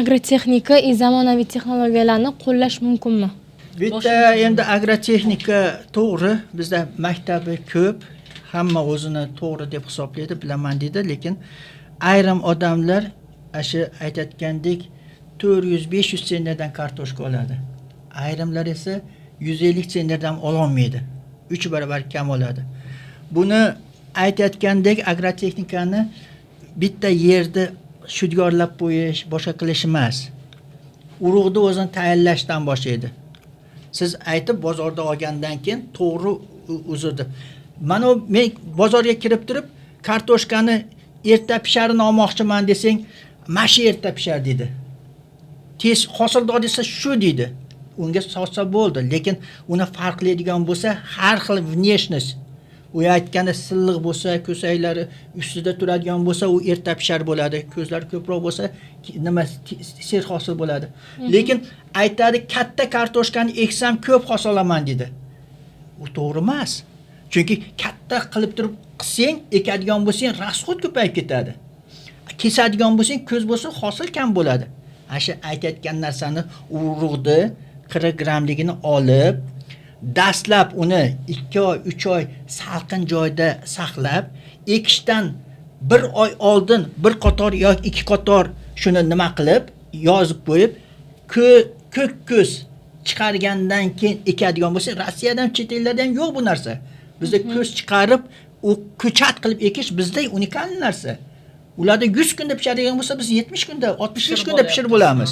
agrotexnika zamonaviy texnologiyalarni qo'llash mumkinmi? Bitta endi agrotexnika to'g'ri, bizda maktabi ko'p, hamma o'zini to'g'ri deb hisoblaydi, bilaman deydi, lekin ayrim odamlar shu aytayotgandek 400-500 sennerdan kartoshka oladi. Ayrimlar esa 150 sennerdan ololmaydi. 3 barobar kam oladi. Buni aytayotgandek agrotexnikani bitta yerda shudgorlab qo'yish, boshqa qilish emas. Urug'ni o'zini tayyorlashdan boshlaydi. Siz aytib bozorda olgandan keyin to'g'ri uzurdi. Mana men bozorga kirib turib, kartoshkani erta pisharini olmoqchiman desang, mashi erta pishar dedi. Tez hosildor desa shu dedi. Unga sotsa bo'ldi, lekin uni farqlaydigan bo'lsa, har xil внешность, u aytganda silliq bo'lsa, ko'saklari ustida turadigan bo'lsa, u erta pishar bo'ladi. Ko'zlar ko'proq bo'lsa, nima ser hosil bo'ladi. Lekin aytadi, katta kartoshkani eksam ko'p hosil olaman dedi. U to'g'ri emas. Chunki katta qilib turib qilsang, ekadigan bo'lsang, rasxod ko'payib ketadi. Kesadigan bo'lsang, ko'z bo'lsa, hosil kam bo'ladi. Asha aytayotgan narsani urug'ni 40 grammligini olib, dastlab uni 2 oy, 3 oy salqin joyda saqlab, ekishdan 1 oy oldin bir qator yoki 2 qator shuni nima qilib, yozib qo'yib, ko'k ko'z chiqargandan keyin ekadigan bo'lsa, Rossiyadan, chet ellardan yo'q bu narsa. Bizda ko'z chiqarib, u ko'chat qilib ekish bizda unikal narsa. Ularda 100 kunda pishadigan bo'lsa, biz 70 kunda, 65 kunda pishirib bo'lamiz.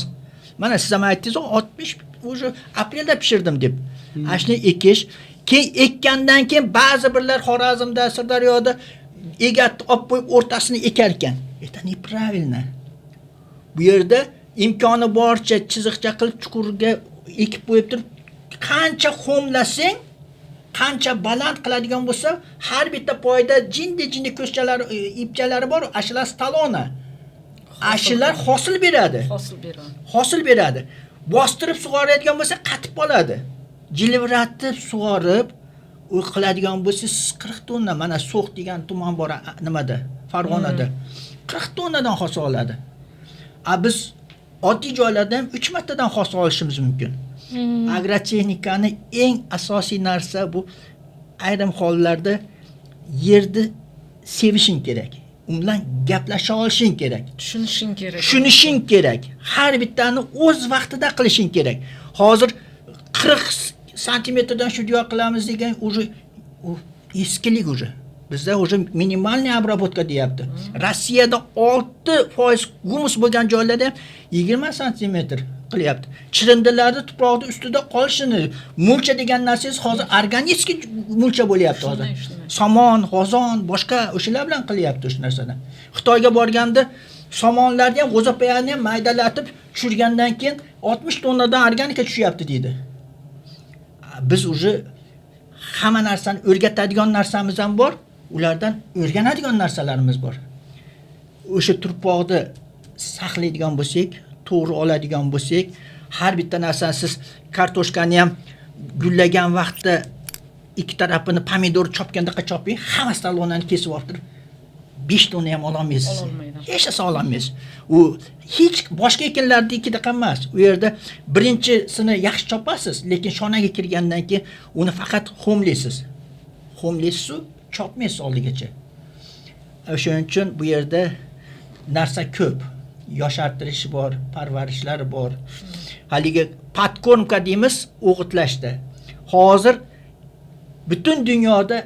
Mana siz ham aytdingiz, 60 o'sha aprelda pishirdim deb. Ashni ekish, keyin ekkandan keyin ba'zi birlar Xorazmda, Sirdaryoda egatni olib qo'yib o'rtasini ekar ekan. Это неправильно. Bu yerda imkoni boricha chiziqcha qilib chuqurga ekib qo'yib turib, qancha xomlasang, qancha baland qiladigan bo'lsa, har bitta poyda jindi ko'shchalar, ipchalari bor, ashlar stalona. Ashlar hosil beradi. Hosil beradi. Bostirib sug'oradigan bo'lsa, qatib qoladi. Jilviratib sug'orib, u qiladigan bo'lsa 40 tonna, mana So'x degan tuman bor nimada, Farg'onada. 40 tonnadan hosil oladi. Biz oddiy joylarda ham 3 martadan hosil olishimiz mumkin. Agrotexnikani eng asosiy narsa bu, ayrim hollarda yerni sevishing kerak. Undan gaplasha olishing kerak. Tushunishing kerak. Har bittani o'z vaqtida qilishing kerak. Hozir 40 santimetrdan shudyo qilamiz degan u eskilik уже. Bizda уже minimalniy обработка deyapti. Rossiyada 6% gumus bo'lgan joylarda 20 santimetr qilyapti. Chirindilarda tuproqning ustida qolishini, mulcha degan narsangiz hozir organik mulcha bo'lyapti hozir. Somon, g'ozon, boshqa o'shalar bilan qilyapti o'sha narsani. Xitoyga borganda somonlarni ham, g'o'zapayani ham maydalatib tushirgandan keyin 60 tonnadan organika tushyapti deydi. Biz уже hamma narsani o'rgatadigan narsamiz ham bor, ulardan o'rganadigan narsalarimiz bor. O'sha tuproqni saqlaydigan bo'lsak, to'g'ri oladigan bo'lsak, har bitta narsani siz kartoshkani ham gullagan vaqtda ikki tarafini pomidor chopganda choping, hamma stalonani kesib olib 5 tonna ham ololmaysiz. Hech narsa ololmaysiz. U hech boshqa ekinlardagidek emas. U yerda birinchisini yaxshi chopasiz, lekin shonaga kirgandan keyin uni faqat xomlaysiz. Xomlaysiz, chopmaysiz oldigacha. O'shaning uchun bu yerda narsa ko'p. Yoshartirish bor, parvarishlar bor. Haligi podkormka deymiz, o'g'itlashda. Hozir butun dunyoda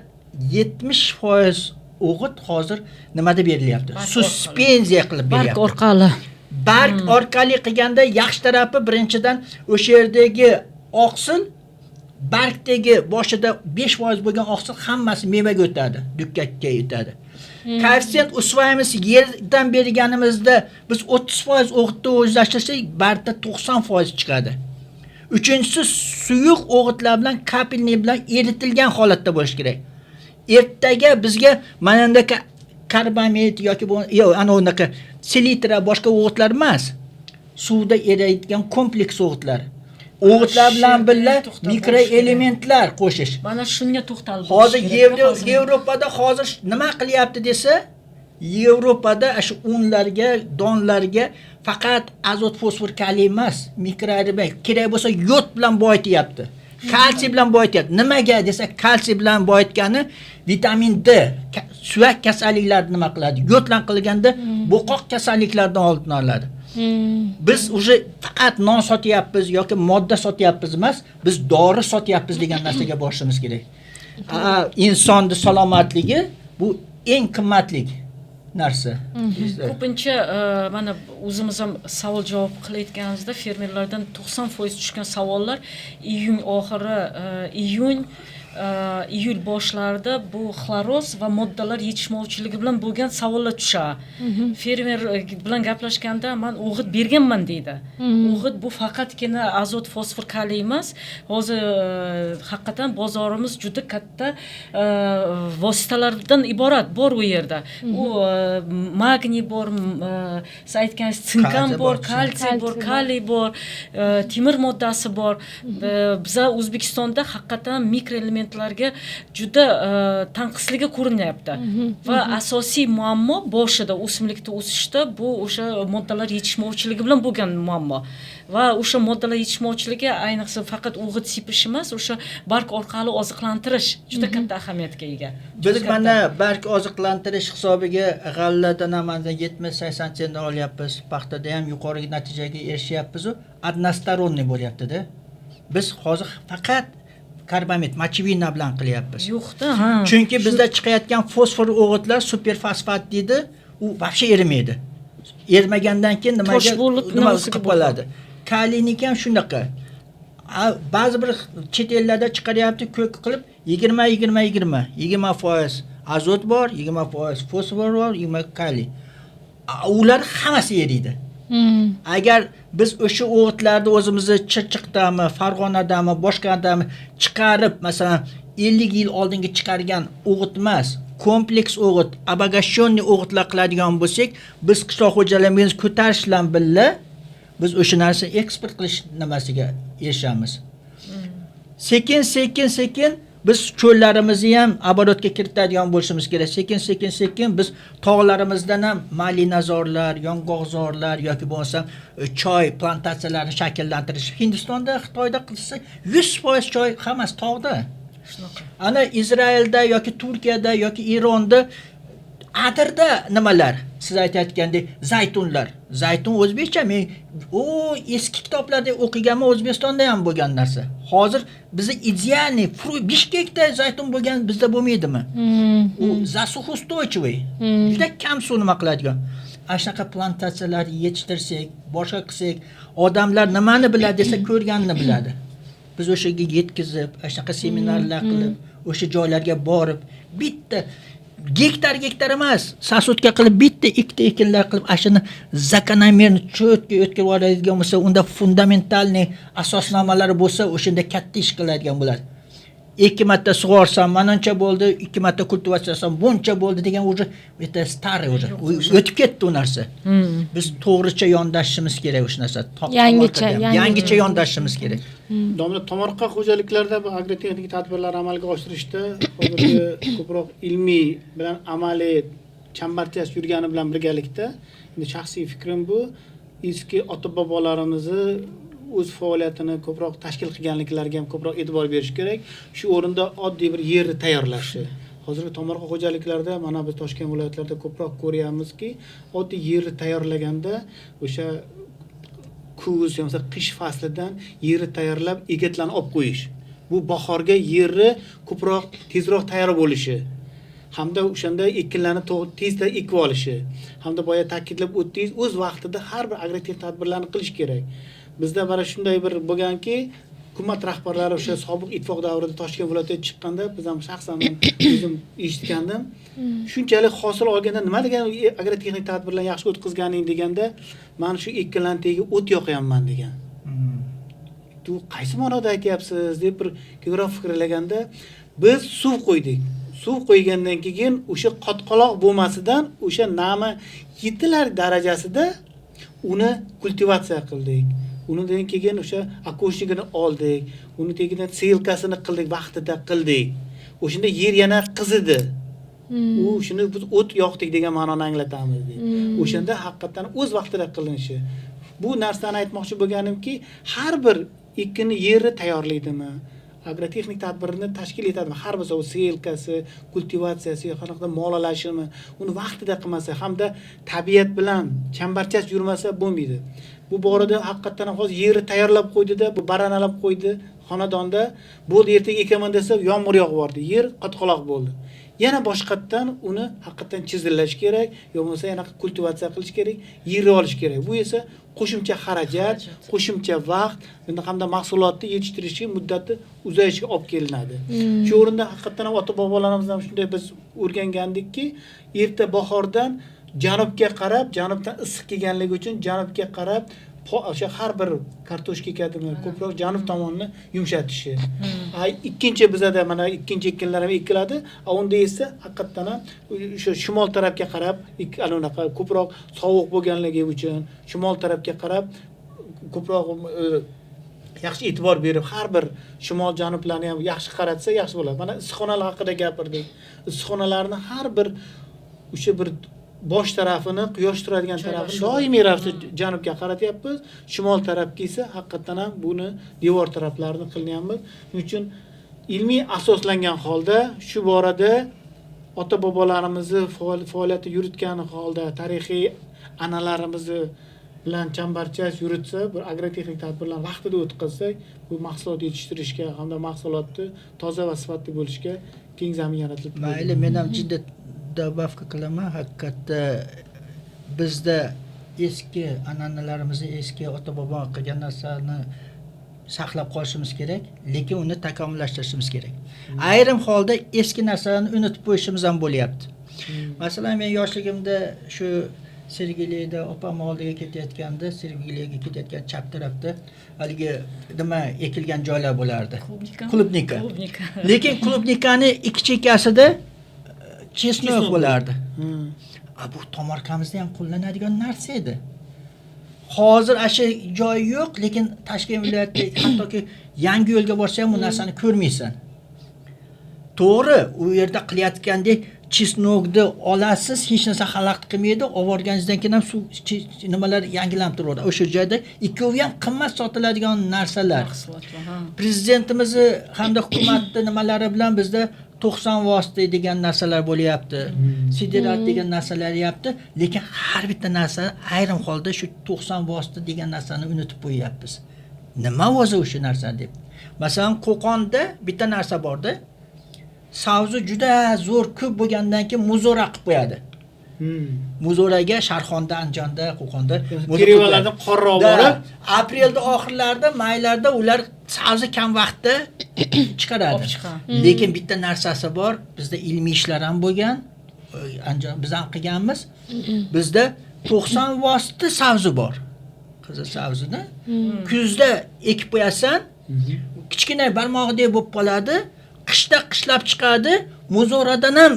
70% o'g'it hozir nimada berilyapti? Suspenziya qilib beryapti. Barq orqali. Barq orqali qilganda yaxshi tarafi birinchidan o'sha yerdagi oqsil, barqdagi boshida 5% bo'lgan oqsil hammasi mevaga o'tadi, dukkakka o'tadi. Koeffitsient usvayimiz yerdan berganimizda biz 30% o'g'itni o'zlashtirsak, barqda 90% chiqadi. Uchinchisi suyuq o'g'itlar bilan kapelniy bilan eritilgan holatda bo'lish kerak. Ertaga bizga mana bunday karbamid yoki ana unaqa selitra boshqa o'g'itlar emas, suvda eriydigan kompleks o'g'itlar. O'g'itlar bilan birga mikroelementlar qo'shish. Mana shunga to'xtalib hozir Yevropada hozir nima qilyapti desa, Yevropada shu unlarga, donlarga faqat azot, fosfor, kaliy emas, mikroorganizm kerak bo'lsa yod bilan boyityapti. Kalsiy bilan boyityapti. Nimaga desa, kalsiy bilan boyitgani vitamin D, suyak kasalliklarini nima qiladi? Yod bilan qilganda bo'qoq kasalliklardan oldini oladi. Biz уже faqat non sotyapmiz yoki modda sotyapmiz emas, biz dori sotyapmiz degan narsaga borishimiz kerak. Insonning salomatligi bu eng qimmatli narsa. Ko'pincha mana o'zimiz ham savol javob qilayotganimizda fermerlardan 90% tushgan savollar iyun oxiri, iyul boshlarida bu xloroz va moddalar yetishmovchiligi bilan bo'lgan savollar tushadi. Fermer bilan gaplashganda men o'g'it berganman deydi. O'g'it bu faqatgina azot, fosfor, kaliy emas. Hozir haqiqatan bozorimiz juda katta vositalardan iborat bor u yerda. U magniy bor, siz aytganingiz sink ham bor, kalsiy bor, kaliy bor, temir moddasi bor. Biza O'zbekistonda haqiqatan mikroelementlarga juda tanqisligi ko'rinyapti. Va asosiy muammo boshida o'simlikda o'sishda bu o'sha moddalar yetishmovchiligi bilan bo'lgan muammo. Va o'sha moddalar yetishmovchiligi ayniqsa faqat o'g'it sepish emas, o'sha barg orqali oziqlantirish juda katta ahamiyatga ega. Biz mana barg oziqlantirish hisobiga g'alladan ham 70-80 sentdan olyapmiz, paxtada ham yuqori natijaga erishyapmiz. Односторонний bo'lyapti-da. Biz hozir faqat karbamid, mochevina bilan qilyapmiz. Yo'qda, Chunki bizda chiqayotgan fosfor o'g'itlar superfosfat deydi, u vobshe erimaydi. Ermagandan keyin nima qilib qoladi? Kaliyniki ham shunaqa. Ba'zi bir chet ellarda chiqaryapti ko'k qilib 20% azot bor, 20% fosfor bor, 20% kaliy. Ular hammasi eriydi. Agar biz o'sha o'g'itlarni o'zimizni Chirchiqdami, Farg'onadami, boshqadami chiqarib, masalan 50 yil oldingi chiqargan o'g'it emas, kompleks o'g'it, обогащенный o'g'itlar qiladigan bo'lsak, biz qishloq xo'jaligimizni ko'tarish bilan birga biz o'sha narsa eksport qilish nimasiga erishamiz. Sekin biz cho'llarimizni ham оборотga kiritadigan bo'lishimiz kerak. Sekin biz tog'larimizdan ham malinazorlar, yong'oqzorlar yoki bo'lmasa choy plantatsiyalarini shakllantirish. Hindistonda, Xitoyda qilsa 100% choy hammasi tog'da. Ana Izraelda yoki Turkiyada yoki Eronda adirda nimalar? Siz aytayotgandek zaytunlar. Zaytun o'zbekcha men eski kitoblarda o'qiganman, O'zbekistonda ham bo'lgan narsa. Hozir bizi idealniy Bishkekda zaytun bo'lgan bizda bo'lmaydimi? U засухоустойчивый. Juda kam suv nima qiladigan. Ashaqa plantatsiyalar yetishtirsak, boshqa qilsak, odamlar nimani biladi desa ko'rganini biladi. Biz o'shaga yetkazib, ashaqa seminarlar qilib, o'sha joylarga borib, bitta gektar emas, sasotka qilib bitta ikkita ekinlar qilib, ashuni zakonomerni cho'tga o'tkazib oladigan bo'lsa, unda fundamentalniy asosnomalari bo'lsa, o'shanda katta ish qiladigan bo'ladi. 2 marta sug'orsam, manancha bo'ldi, 2 marta kultivatsiya qilsam, buncha bo'ldi degan уже это старый уже. O'tib ketdi u narsa. Biz to'g'richa yondashishimiz kerak o'sha narsa. Yangicha yondashishimiz kerak. Domla tomorqa xo'jaliklarda bu agrotexnik tadbirlar amalga oshirishda hozirgi ko'proq ilmiy bilan amaliy chambarchas yurgani bilan birgalikda, endi shaxsiy fikrim bu, eski ota-bobolarimizni o'z faoliyatini ko'proq tashkil qilganliklariga ham ko'proq e'tibor berish kerak. Shu o'rinda oddiy bir yerni tayyorlashi. Hozirgi tomorqa xo'jaliklarda mana biz Toshkent viloyatlarida ko'proq ko'ryapmizki, oddiy yerni tayyorlaganda o'sha kuz yoki qish faslidan yerni tayyorlab egatlarni olib qo'yish. Bu bahorga yerni ko'proq tezroq tayyor bo'lishi. Hamda o'shanda ekinlarni tezda ekib olishi. Hamda boya ta'kidlab o'tdingiz, o'z vaqtida har bir agrotexnik tadbirlarni qilish kerak. Bizda mana shunday bir bo'lganki, hukumat rahbarlari o'sha sobiq ittifoq davrida Toshkent viloyatiga chiqqanda, biz ham shaxsan o'zim eshitgandim. Shunchalik hosil olganda nima degan agrotexnik tadbirlarni yaxshi o'tkazganing deganda, men shu ekinlarning tagiga o't yoqyapman degan. Bu qaysi ma'noda aytyapsiz deb bir ko'proq fikrlaganda, biz suv qo'ydik. Suv qo'ygandan keyin o'sha qotqaloq bo'lmasidan o'sha nami yetilar darajasida uni kultivatsiya qildik. Undan keyin o'sha akoshligini oldik, uni tagidan selkasini qildik, vaqtida qildik. O'shanda yer yana qizidi. U shuni biz o't yoqdik degan ma'noni anglatamiz deydi. O'shanda haqiqatan o'z vaqtida qilinishi. Bu narsani aytmoqchi bo'lganimki, har bir ekini yeri tayyorlaydimi? Agrotexnik tadbirini tashkil etadimi? Har bir selkasi, kultivatsiyasi, qanaqa molalashimi, uni vaqtida qilmasa hamda tabiat bilan chambarchas yurmasa bo'lmaydi. Bu borada haqiqatan hozir yeri tayyorlab qo'ydi-da, bu baranalab qo'ydi xonadonda, bo'ldi ertaga ekaman desa yomg'ir yog'ib bordi, yer qatqaloq bo'ldi. Yana boshqatdan uni haqiqatan chizillash kerak, yo bo'lmasa yana kultivatsiya qilish kerak, yerni olish kerak. Bu esa qo'shimcha xarajat, qo'shimcha vaqt, hamda mahsulotni yetishtirishga muddati uzayishiga olib kelinadi. Shu o'rinda haqiqatan ota-bobolarimizdan shunday biz o'rgangandikki, erta bahordan janubga qarab, janubdan issiq kelganligi uchun janubga qarab o'sha har bir kartoshka ekadimi, ko'proq janub tomonni yumshatishi. Ikkinchi bizada mana ikkinchi ekinlar ham ekiladi, unda esa haqiqatan ham o'sha shimol tarafga qarab, anaqa ko'proq sovuq bo'lganligi uchun shimol tarafga qarab ko'proq yaxshi e'tibor berib, har bir shimol janublarni ham yaxshi qaratsa yaxshi bo'ladi. Mana issiqxonalar haqida gapirdik. Issiqxonalarni har bir o'sha bir bosh tarafini, quyosh turadigan tarafini doimiy ravishda janubga qaratyapmiz. Shimol tarafga esa haqiqatan ham buni devor taraflarini qilyapmiz. Shuning uchun ilmiy asoslangan holda shu borada ota-bobolarimizni faoliyati yuritgan holda tarixiy an'analarimizni bilan chambarchas yuritsa, bir agrotexnik tadbirlarni vaqtida o'tkazsak, bu mahsulot yetishtirishga hamda mahsulotni toza va sifatli bo'lishiga keng zamin yaratilib turadi. Mayli, men ham jiddiy dabafka qilaman. Haqiqatda bizda eski an'analarimizni, eski ota-bobo qilgan narsani saqlab qolishimiz kerak, lekin uni takomillashtirishimiz kerak. Ayrim holda eski narsalarni unutib qo'yishimiz ham bo'lyapti. Masalan, men yoshligimda shu Sergelida opam oldiga ketayotganda, Sergeliga ketayotgan chap tarafda haligi nima ekilgan joylar bo'lardi. Klubnika. Lekin klubnikani ikki chekkasida chesnok bo'lardi. Bu tomorqamizda ham qo'llanadigan narsa edi. Hozir asha joy yo'q, lekin Toshkent viloyatida hattoki yangi yo'lga borsa ham bu narsani ko'rmaysan. To'g'ri, u yerda qilayotgandek chesnokni olasiz, hech narsa xalaqit qilmaydi, olganingizdan keyin ham suv nimalar yangilanib turadi. O'sha joyda ikkovi ham qimmat sotiladigan narsalar. Prezidentimiz hamda hukumatning nimalari bilan bizda 90 vosita degan narsalar bo'lyapti. Sidirat degan narsalar yapti, lekin har bitta narsa ayrim holda shu 90 vosita degan narsani unutib qo'yyapmiz. Nima o'zi o'sha narsa deb. Masalan, Qo'qonda bitta narsa bordi. Savzi juda zo'r ko'p bo'lgandan keyin muzora qilib qo'yadi. Muzoraga Sharxonda, Andijonda, Qo'qonda Kerevalardan qorroq borib, aprelda oxirlarida, maylarda ular savzi kam vaqtda chiqaradi. Lekin bitta narsasi bor, bizda ilmiy ishlar ham bo'lgan, biz ham qilganmiz. Bizda 90 vosita savzi bor. Qizil savzini kuzda ekib qo'yasan, kichkina barmog'idek bo'lib qoladi. Qishda qishlab chiqadi, muzoradan ham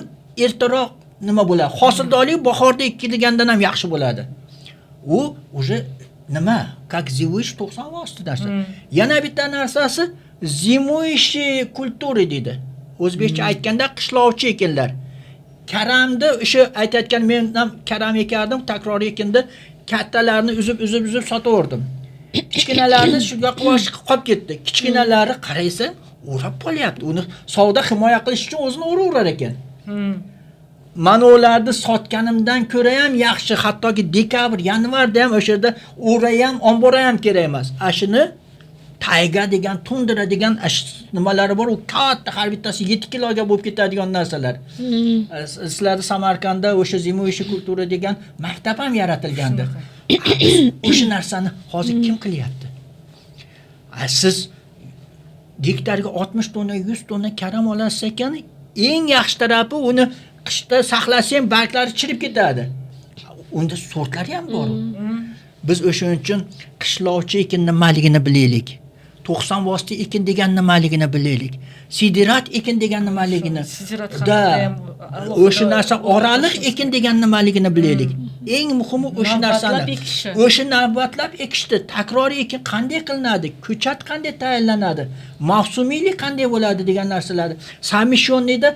ertaroq nima bo'ladi? Hosildorlik bahorda ekilgandan ham yaxshi bo'ladi. U уже nima? Как зимуешь 90 vosita narsa. Yana bitta narsasi зимующие kultura deydi. O'zbekcha aytganda qishlovchi ekinlar. Karamni o'sha aytayotgan men ham karam ekardim, takroriy ekindi, kattalarni uzib sotaverdim. Kichkinalarni shunga qolib ketdi. Kichkinalari qaraysa o'rab qolyapti. Uni savdo himoya qilish uchun o'zini o'raverar ekan. Mana ularni sotganimdan ko'ra ham yaxshi, hattoki dekabr, yanvarda ham o'sha yerda o'ra ham, ombora ham kerak emas. Ashini tayga degan, tundra degan nimalari bor, u katta har bittasi 7 kiloga bo'lib ketadigan narsalar. Sizlarda Samarqandda o'sha zimoviy kultura degan maktab ham yaratilgandi. O'sha narsani hozir kim qilyapti? Siz gektarga 60 tonna, 100 tonna karam olasiz ekan, eng yaxshi tarafi uni qishda saqlasang barglari chirib ketadi. Unda sortlari ham bor. Biz o'shaning uchun qishlovchi ekin nimaligini bilaylik. 90 vosita ekin degan nimaligini bilaylik. Sidirat ekin degan nimaligini. O'sha narsa oraliq ekin degan nimaligini bilaylik. Eng muhimi o'sha narsani. O'sha navbatlab ekishdi. Takroriy ekin qanday qilinadi? Ko'chat qanday tayyorlanadi? Mavsumiylik qanday bo'ladi degan narsalar. Samishonnida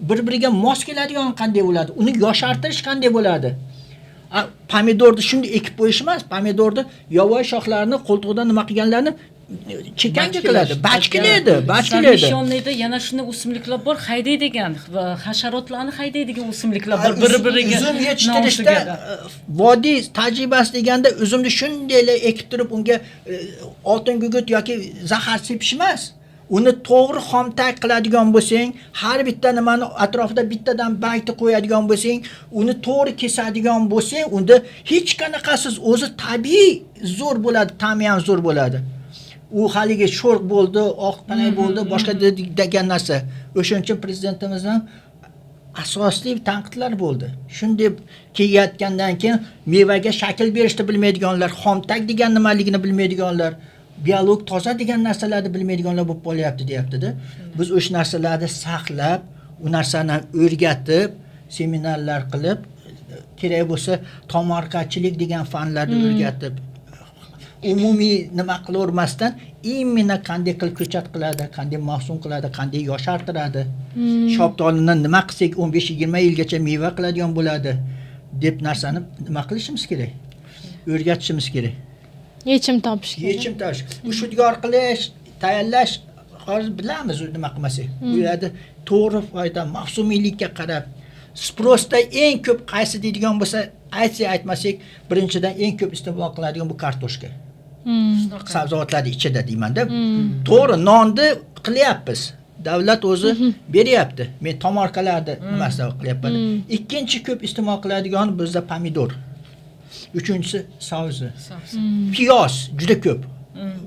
bir-biriga mos keladigan qanday bo'ladi? Uni yoshartirish qanday bo'ladi? Pomidorni shunday ekib qo'yish emas, pomidorni yovvoyi shoxlarini qo'ltig'idan nima qilganlarni chekanga qiladi, bachkilaydi. Nishonlaydi, yana shunday o'simliklar bor, haydaydigan va hasharotlarni haydaydigan o'simliklar bor, bir-biriga. Uzum yetishtirishda vodiy tajribasi deganda uzumni shundaylar ekib turib unga oltin gugurt yoki zahar sepish emas. Uni to'g'ri xomtak qiladigan bo'lsang, har bitta nimani atrofida bittadan baytni qo'yadigan bo'lsang, uni to'g'ri kesadigan bo'lsang, unda hech qanaqasiz o'zi tabiiy zo'r bo'ladi, ta'mi ham zo'r bo'ladi. U haligi sho'rq bo'ldi, oq panay bo'ldi, boshqa degan narsa. O'shaning uchun prezidentimiz ham asosli tanqidlar bo'ldi. Shunday keyayotgandan keyin mevaga shakl berishni bilmaydiganlar, xomtak degan nimaligini bilmaydiganlar, biolog toza degan narsalarni bilmaydiganlar bo'lib qolyapti, deyapti-da. Biz o'sha narsalarni saqlab, u narsani o'rgatib, seminarlar qilib, kerak bo'lsa tomorqachilik degan fanlarni o'rgatib, umumiy nima qilavermasdan imенно qanday qilib ko'chat qiladi, qanday mahsul qiladi, qanday yoshartiradi, shoptolini nima qilsak 15-20 yilgacha meva qiladigan bo'ladi deb narsani nima qilishimiz kerak? O'rgatishimiz kerak. Yechim topish kerak. Yechim topish. Bu shudgor qilish, tayyorlash hozir bilamiz nima qilmasak. Bu yerda to'g'ri foyda, mavsumiylikka qarab, sprosda eng ko'p qaysi deydigan bo'lsa, aytmasak, birinchidan eng ko'p iste'mol qiladigan bu kartoshka. Sabzavotlarning ichida deyman-da. To'g'ri, nonni qilyapmiz. Davlat o'zi beryapti. Men tomorqalarda nimasida qilyapman. Ikkinchi ko'p iste'mol qiladigan bizda pomidor. Uchinchisi savzi. Piyoz juda ko'p.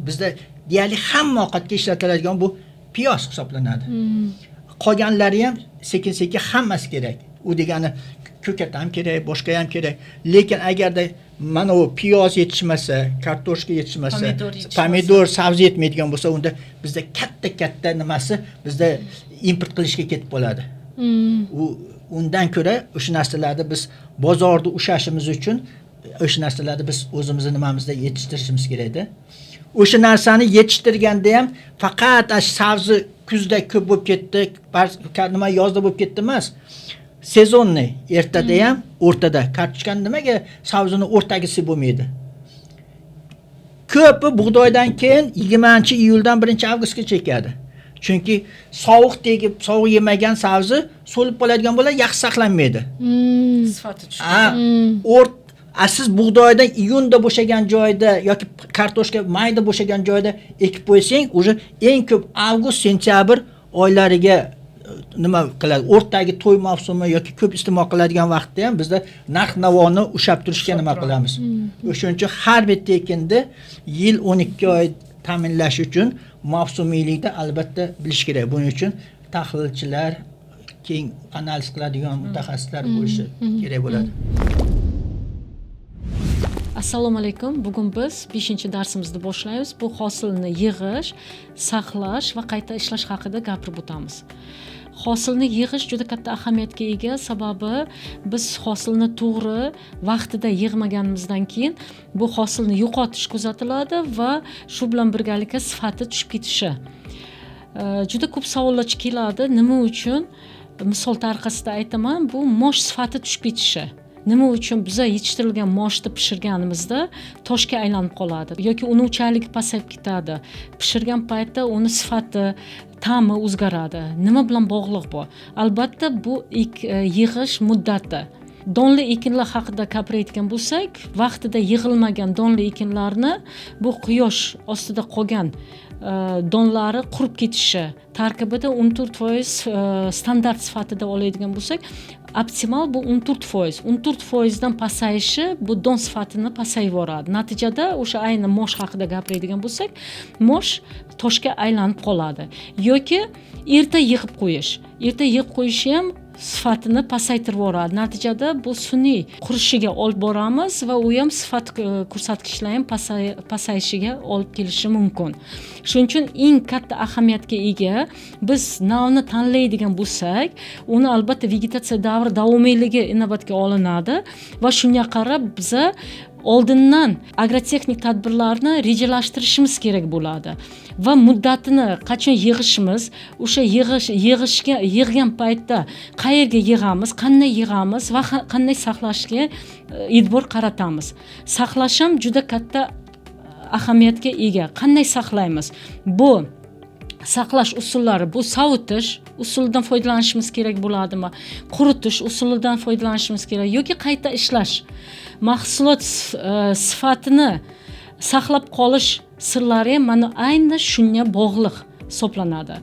Bizda deyarli hamma ovqatga ishlatiladigan bu piyoz hisoblanadi. Qolganlari ham sekin-sekin hammasi kerak. U degani ko'kat ham kerak, boshqa ham kerak. Lekin agarda mana u piyoz yetishmasa, kartoshka yetishmasa, pomidor, savzi yetmaydigan bo'lsa, unda bizda katta nimasi bizda import qilishga ketib qoladi. Undan ko'ra o'sha narsalarni biz bozorda ushashimiz uchun o'sha narsalarni biz o'zimizning nimamizda yetishtirishimiz kerak-da. O'sha narsani yetishtirganda ham faqat savzi kuzda ko'p bo'lib ketdi, nima yozda bo'lib ketdi emas. Sezonni ertada ham, o'rtada. Kartoshkani nimaga savzini o'rtagisi bo'lmaydi? Ko'pi bug'doydan keyin 20-iyuldan 1-avgustgacha ekadi. Chunki sovuq tegib, sovuq yemagan savzi so'lib qoladigan bo'ladi, yaxshi saqlanmaydi. Sifati tushadi. Siz bug'doyda iyunda bo'shagan joyda yoki kartoshka mayda bo'shagan joyda ekib qo'ysang, o'sha eng ko'p avgust, sentyabr oylariga nima qiladi? O'rtagi to'y mavsumi yoki ko'p iste'mol qiladigan vaqtda ham bizda narx-navoni ushab turishga nima qilamiz? O'shuning uchun har bitta ekinda yil 12 oy ta'minlash uchun mavsumiylikda albatta bilish kerak. Buning uchun tahlilchilar, keng analiz qiladigan mutaxassislar bo'lishi kerak bo'ladi. Assalomu alaykum. Bugun biz 5-darsimizni boshlaymiz. Bu hosilni yig'ish, saqlash va qayta ishlash haqida gapirib o'tamiz. Hosilni yig'ish juda katta ahamiyatga ega, sababi biz hosilni to'g'ri vaqtida yig'maganimizdan keyin bu hosilni yo'qotish kuzatiladi va shu bilan birgalikda sifati tushib ketishi. Juda ko'p savollar keladi. Nima uchun? Misol tariqasida aytaman, bu mosh sifati tushib ketishi. Nima uchun biza yetishtirilgan moshni pishirganimizda toshga aylanib qoladi yoki unuvchanligi pasayib ketadi. Pishirgan paytda uni sifati, ta'mi o'zgaradi. Nima bilan bog'liq bu? Albatta bu yig'ish muddati. Donli ekinlar haqida gapirayotgan bo'lsak, vaqtida yig'ilmagan donli ekinlarni bu quyosh ostida qolgan donlari qurib ketishi, tarkibida 14% standart sifatida oladigan bo'lsak, optimal bu 14%. 14% dan pasayishi bu don sifatini pasayvoradi. Natijada o'sha ayni mosh haqida gapiradigan bo'lsak, mosh toshga aylanib qoladi yoki erta yig'ib qo'yish. Erta yig'ib qo'yish ham sifatini pasaytirib yuboradi. Natijada bu sun'iy qurishiga olib boramiz va u ham sifat ko'rsatkichlari ham pasayishiga olib kelishi mumkin. Shuning uchun eng katta ahamiyatga ega biz navni tanlaydigan bo'lsak, uni albatta vegetatsiya davri davomiyligi inobatga olinadi va shunga qarab biza oldindan agrotexnik tadbirlarni rejalashtirishimiz kerak bo'ladi va muddatini qachon yig'ishimiz, o'sha yig'gan paytda qayerga yig'amiz, qanday yig'amiz va qanday saqlashga e'tibor qaratamiz. Saqlash ham juda katta ahamiyatga ega. Qanday saqlaymiz? Bu saqlash usullari, bu sovutish usulidan foydalanishimiz kerak bo'ladimi? Quritish usulidan foydalanishimiz kerak yoki qayta ishlash. Mahsulot sifatini saqlab qolish sirlari mana ayni shunga bog'liq hisoblanadi.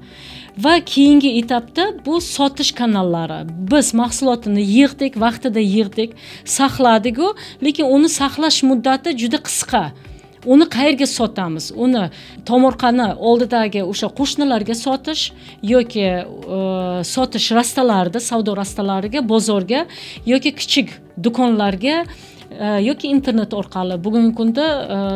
Va keyingi etapda bu sotish kanallari. Biz mahsulotni yig'dik, vaqtida yig'dik, saqladik-ku, lekin uni saqlash muddati juda qisqa. Uni qayerga sotamiz? Uni tomorqani oldidagi o'sha qo'shnilarga sotish yoki sotish rastalarida, savdo rastalariga, bozorga yoki kichik do'konlarga yoki internet orqali bugungi kunda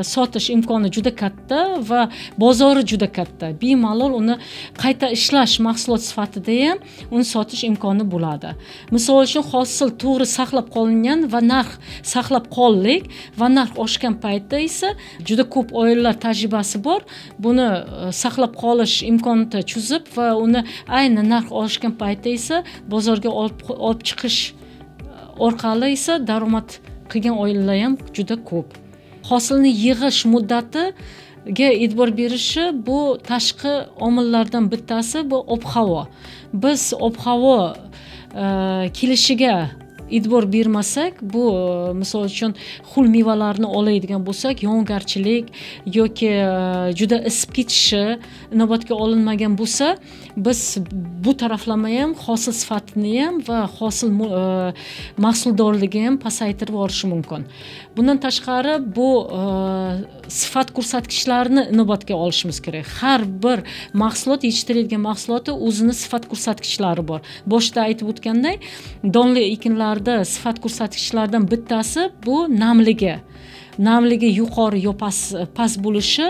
sotish imkoni juda katta va bozori juda katta. Bemalol uni qayta ishlash mahsulot sifatida ham uni sotish imkoni bo'ladi. Misol uchun hosil to'g'ri saqlab qolingan va narx saqlab qoldik va narx oshgan paytda esa juda ko'p oilalar tajribasi bor. Buni saqlab qolish imkonini chizib va uni ayni narx oshgan paytda esa bozorga olib chiqish orqali esa daromad qilgan oilalar ham juda ko'p. Hosilni yig'ish muddatiga e'tibor berishi bu tashqi omillardan bittasi bu ob-havo. Biz ob-havo kelishiga e'tibor bermasak, bu misol uchun xul mevalarni oladigan bo'lsak, yog'ingarchilik yoki juda isib ketishi inobatga olinmagan bo'lsa, biz bu taraflama ham hosil sifatini ham va hosil mahsuldorligi ham pasaytirib yuborishi mumkin. Bundan tashqari bu sifat ko'rsatkichlarini inobatga olishimiz kerak. Har bir mahsulot, yetishtirilgan mahsulotda o'zini sifat ko'rsatkichlari bor. Boshda aytib o'tganday, donli ekinlarda sifat ko'rsatkichlaridan bittasi bu namligi. Namligi yuqori yo past bo'lishi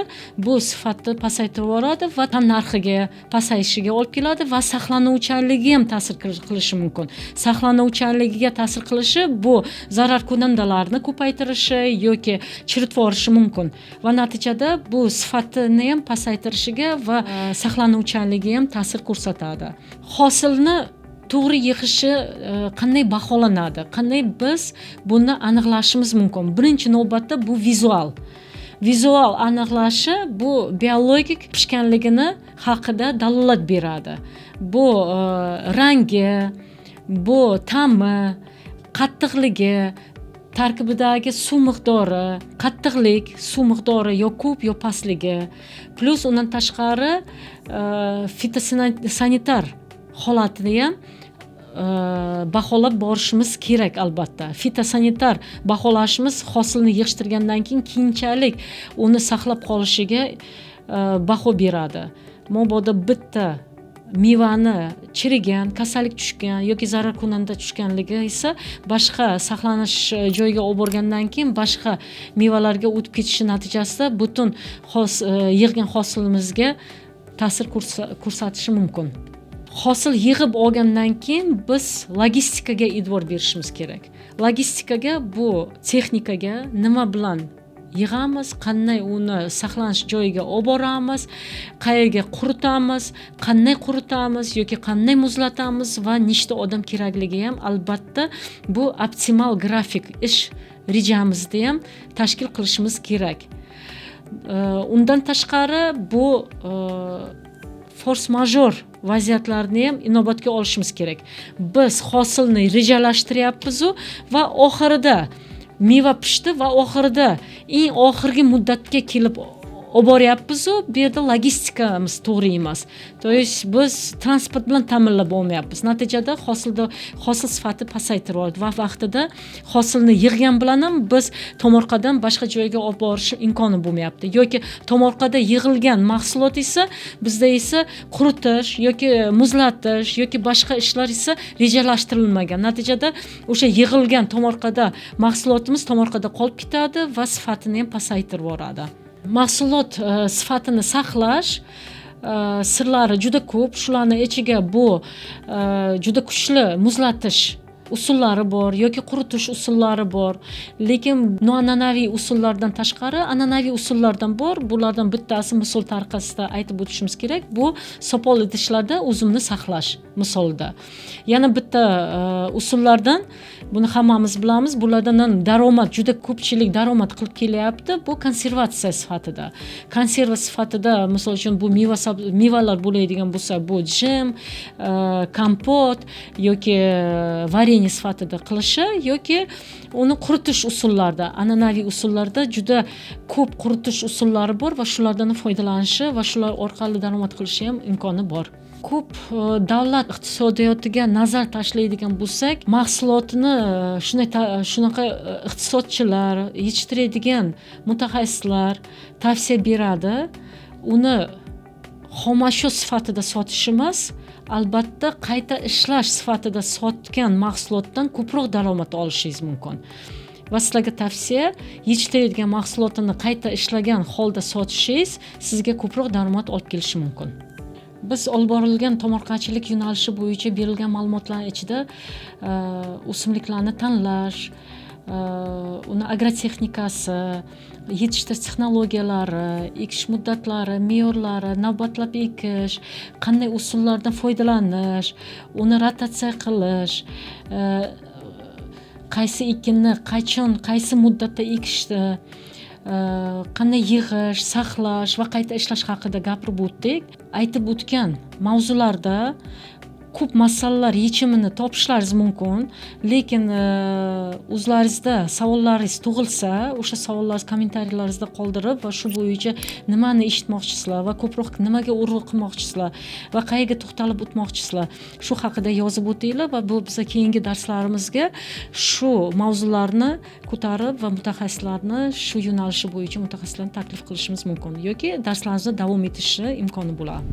bu sifatni pasaytirib yuboradi va tan narxiga pasayishiga olib keladi va saqlanuvchanligi ham ta'sir qilishi mumkin. Saqlanuvchanligiga ta'sir qilishi bu zarar kunandalarni ko'paytirishi yoki chiritib yuborishi mumkin va natijada bu sifatini ham pasaytirishiga va saqlanuvchanligiga ham ta'sir ko'rsatadi. Hosilni to'g'ri yig'ishi qanday baholanadi? Qanday biz buni aniqlashimiz mumkin? Birinchi navbatda bu vizual. Vizual aniqlashi bu biologik pishganligini haqida dalolat beradi. Bu rangi, bu ta'mi, qattiqligi, tarkibidagi suv miqdori, qattiqlik, suv miqdori yo ko'p yo pastligi, plus undan tashqari fitosanitar holatini ham baholab borishimiz kerak albatta. Fitosanitar baholashimiz hosilni yig'ishtirgandan keyinchalik uni saqlab qolishiga baho beradi. Mabodo bitta mevani chirigan, kasallik tushgan yoki zarar kunanda tushganligi esa boshqa saqlanish joyiga olib borgandan keyin boshqa mevalarga o'tib ketishi natijasida butun yig'gan hosilimizga ta'sir ko'rsatishi mumkin. Hosil yig'ib olgandan keyin biz logistikaga e'tibor berishimiz kerak. Logistikaga bu texnikaga nima bilan yig'amiz, qanday uni saqlanish joyiga olib boramiz, qayerga quritamiz, qanday quritamiz yoki qanday muzlatamiz va nechta odam kerakligi ham albatta bu optimal grafik ish rejamizda ham tashkil qilishimiz kerak. Undan tashqari bu force major vaziyatlarni ham inobatga olishimiz kerak. Biz hosilni rejalashtiryapmiz va oxirida meva pishdi va oxirida eng oxirgi muddatga kelib olib boryapmiz, bu yerda logistikamiz to'g'ri emas. To есть biz transport bilan ta'minlab olmayapmiz. Natijada hosil sifati pasaytirib yuboradi va vaqtida hosilni yig'gan bilan ham biz tomorqadan boshqa joyga olib borish imkoni bo'lmayapti. Yoki tomorqada yig'ilgan mahsulot esa bizda esa quritish yoki muzlatish yoki boshqa ishlar esa rejalashtirilmagan. Natijada o'sha yig'ilgan tomorqada mahsulotimiz tomorqada qolib ketadi va sifatini ham pasaytirib yuboradi. Mahsulot sifatini saqlash sirlari juda ko'p. Shularning ichiga bu juda kuchli muzlatish usullari bor yoki quritish usullari bor. Lekin noan'anaviy usullardan tashqari an'anaviy usullardan bor. Bulardan bittasi misol tariqasida aytib o'tishimiz kerak. Bu sopol idishlarda uzumni saqlash misolida. Yana bitta usullardan buni hammamiz bilamiz. Bulardan daromad juda ko'pchilik daromad qilib kelyapti. Bu konservatsiya sifatida. Konserva sifatida misol uchun bu mevalar bo'ladigan bo'lsa, bu jim, kompot yoki vareniye sifatida qilishi yoki uni quritish usullarida, an'anaviy usullarda juda ko'p quritish usullari bor va shulardan foydalanishi va shular orqali daromad qilishi ham imkoni bor. Ko'p davlat iqtisodiyotiga nazar tashlaydigan bo'lsak, mahsulotini shunaqa iqtisodchilar, yetishtiradigan mutaxassislar tavsiya beradi. Uni xomashyo sifatida sotish emas, albatta qayta ishlash sifatida sotgan mahsulotdan ko'proq daromad olishingiz mumkin. Va sizlarga tavsiya, yetishtiradigan mahsulotini qayta ishlagan holda sotishingiz sizga ko'proq daromad olib kelishi mumkin. Biz olib borilgan tomorqachilik yo'nalishi bo'yicha berilgan ma'lumotlar ichida o'simliklarni tanlash, uni agrotexnikasi, yetishtirish texnologiyalari, ekish muddatlari, me'yorlari, navbatlab ekish, qanday usullardan foydalanish, uni rotatsiya qilish, qaysi ekinni qachon, qaysi muddatda ekishdi, qanday yig'ish, saqlash va qayta ishlash haqida gapirib o'tdik. Aytib o'tgan mavzularda ko'p masalalar yechimini topishlaringiz mumkin, lekin o'zlaringizda savollaringiz tug'ilsa, o'sha savollaringizni kommentariyallaringizda qoldirib va shu bo'yicha nimani eshitmoqchisizlar va ko'proq nimaga urg'u qilmoqchisizlar va qayerga to'xtalib o'tmoqchisizlar, shu haqida yozib o'tinglar va bu biz keyingi darslarimizga shu mavzularni ko'tarib va mutaxassislarni shu yo'nalishi bo'yicha mutaxassislarni taklif qilishimiz mumkin yoki darslarimizni davom etishi imkoni bo'ladi.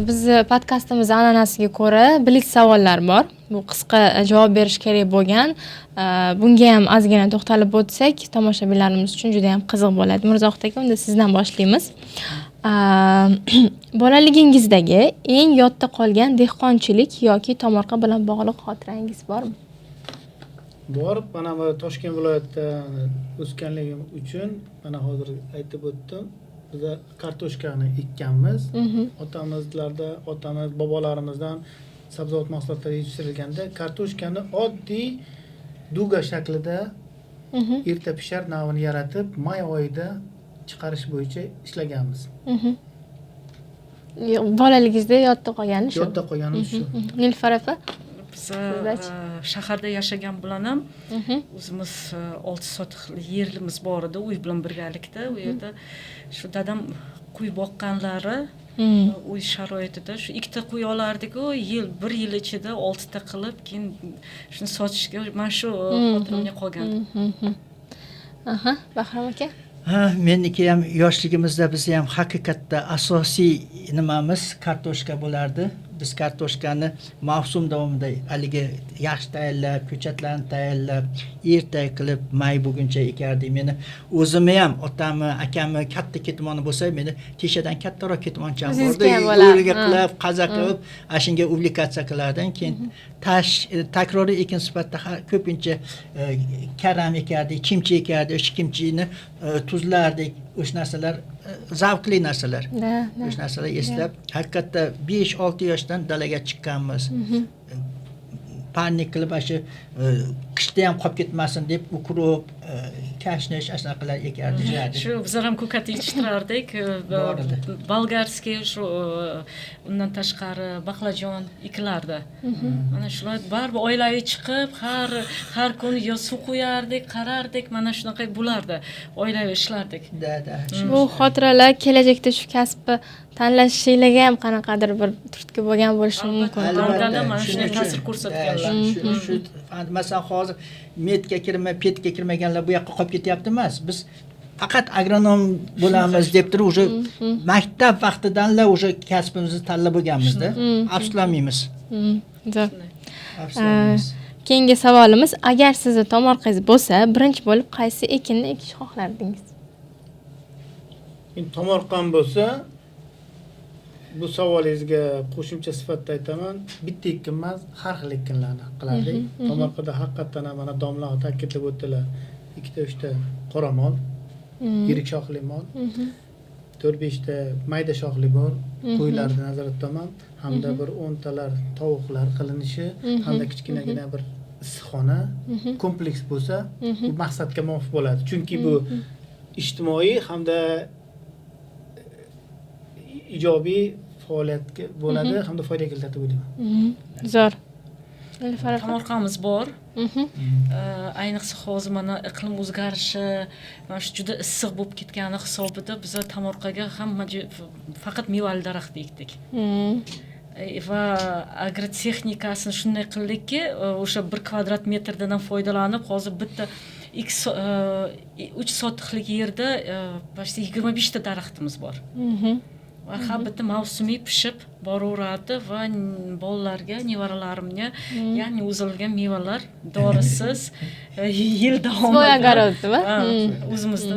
Bizni podkastimiz an'anasiga ko'ra blitz savollar bor. Bu qisqa javob berish kerak bo'lgan. Bunga ham ozgina to'xtalib o'tsak, tomoshabinlarimiz uchun juda ham qiziq bo'ladi. Mirzohid aka, unda sizdan boshlaymiz. Bolaligingizdagi eng yodda qolgan dehqonchilik yoki tomorqa bilan bog'liq xotirangiz bormi? Bor, mana bu Toshkent viloyatida o'sganligim uchun mana hozir aytib o'tdim. Biz kartoshkani ekkanmiz. Otamiz, bobolarimizdan sabzavot mahsulotlari yetishtirilganda kartoshkani oddiy duga shaklida erta pishar navini yaratib, may oyida chiqarish bo'yicha ishlaganmiz. Bolaligingizda yodda qolgani shu. Yodda qolgani shu. Nilufar opa? Biz shaharda yashagan bilan ham o'zimiz 6 sotix yerimiz bor edi, uy bilan birgalikda. U yerda shu dadam qo'y boqqanlari uy sharoitida shu ikkita qo'y olardik-ku, bir yil ichida 6 ta qilib, keyin shuni sotishga mana shu xotiramga qolgan. Bahrom aka? Meniki ham yoshligimizda biz ham haqiqatda asosiy nimamiz kartoshka bo'lardi. Biz kartoshkani mavsum davomida haligi yaxshi tayyorlab, ko'chatlarni tayyorlab, erta qilib may bo'lguncha ekardik. Meni o'zimni ham otamni, akamni katta ketmoni bo'lsa, meni teshadan kattaroq ketmoncham bordi. O'rga qilib, qaza qilib, ashunga obligatsiya qilardim. Keyin takroriy ekin sifatida ko'pincha karam ekardik, chimchi ekardik. O'sha chimchini tuzlardik. O'sha narsalar zavqli narsalar. O'sha narsalar eslab, haqiqatda 5-6 yoshdan dalaga chiqqanmiz. Panik qilib shu qishda ham qolib ketmasin deb ukrop, kashnish ashnaqalar ekardik. Shu bizlar ham ko'kat yetishtirardik. Bolgarskiy shu undan tashqari baqlajon ekilardi. Mana shular baribir oilaviy chiqib, har kun yo suv qo'yardik, qarardik, mana shunaqa bo'lardi. Oilaviy ishlardik. Bu xotiralar kelajakda shu kasbni tanlashingizga ham qanaqadir bir turtki bo'lgan bo'lishi mumkin. Albatta, mana shunday ta'sir ko'rsatganlar. Shu masalan hozir metga kirmay, petga kirmaganlar bu yoqqa qolib ketyapti emas. Biz faqat agronom bo'lamiz deb turib, o'sha maktab vaqtidanlar o'sha kasbimizni tanlab bo'lganmizda. Afsuslanmaymiz. Afsuslanmaymiz. Keyingi savolimiz, agar sizni tomorqangiz bo'lsa, birinchi bo'lib qaysi ekinni ekish xohlardingiz? Tomorqam bo'lsa, bu savolingizga qo'shimcha sifatida aytaman, bitta ekin emas, har xil ekinlarni qilardik. Tomorqada haqiqatan ham mana domla ta'kidlab o'tdilar. 2-3 ta qoramol, yirik shoxli mol, 4-5 ta mayda shoxli bor, qo'ylarni nazorat tutaman, hamda bir 10 talar tovuqlar qilinishi, hamda kichkinagina bir issiqxona kompleks bo'lsa, bu maqsadga muvofiq bo'ladi. Chunki bu ijtimoiy hamda ijobiy faoliyatga bo'ladi hamda foyda keltiradi deyman. Zo'r. Tomorqamiz bor. Ayniqsa hozir mana iqlim o'zgarishi, mana shu juda issiq bo'lib ketgani hisobida biz tomorqaga hamma faqat mevali daraxt ekdik. Va agrotexnikasini shunday qildikki, o'sha 1 kvadrat metrdan foydalanib, hozir bitta 3 sotixlik yerda почти 25 ta daraxtimiz bor. Va har bitta mavsumiy pishib boraveradi va bolalarga, nevaralarimga, ya'ni o'zilgan mevalar dorisiz yil davomida o'zimizda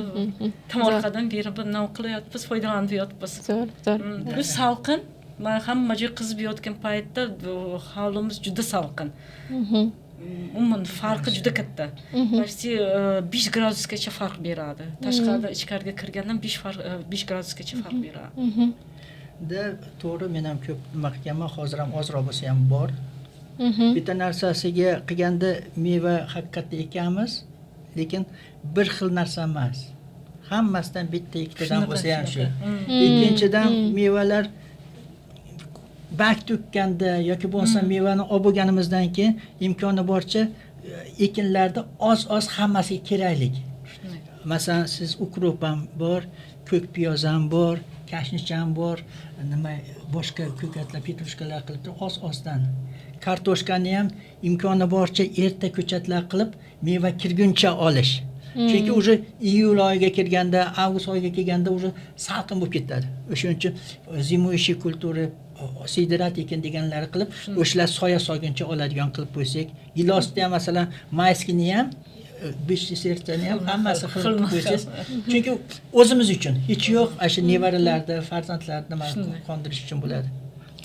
tomorqadan berib nima qilyapmiz, foydalanib yotibmiz. Zo'r. Bu salqin, mana hamma joy qizib yotgan paytda hovlimiz juda salqin. Umuman farqi juda katta. Почти 5 gradusgacha farq beradi. Tashqarida ichkariga kirgandan 5 gradusgacha farq beradi. To'g'ri, men ham ko'p nima qilganman, hozir ham ozroq bo'lsa ham bor. Bitta narsasiga qilganda meva haqiqatda ekanmiz, lekin bir xil narsa emas. Hammasidan bitta ikkitadan bo'lsa ham shu. Ikkinchidan mevalar barg to'kkanda yoki bo'lmasa mevani olib bo'lganimizdan keyin imkoni boricha ekinlarda oz hammasiga keraklik. Masalan, siz ukrop ham bor, ko'k piyoz ham bor, kashnich ham bor, nima boshqa ko'katlar, petrushkalar qilib ozdan. Kartoshkani ham imkoni boricha erta ko'chatlar qilib, meva kirguncha olish. Chunki уже iyul oyiga kirganda, avgust oyiga kelganda уже salqin bo'lib ketadi. O'shuning uchun zimoviy kultura sidrat ekin deganlari qilib, o'shalar soya solguncha oladigan qilib qo'ysak, gilosni ham masalan, mayskini ham, beshsertani ham hammasi qilib qo'ysangiz, chunki o'zimiz uchun hech yo'q, shu nevaralarda, farzandlarni qondirish uchun bo'ladi.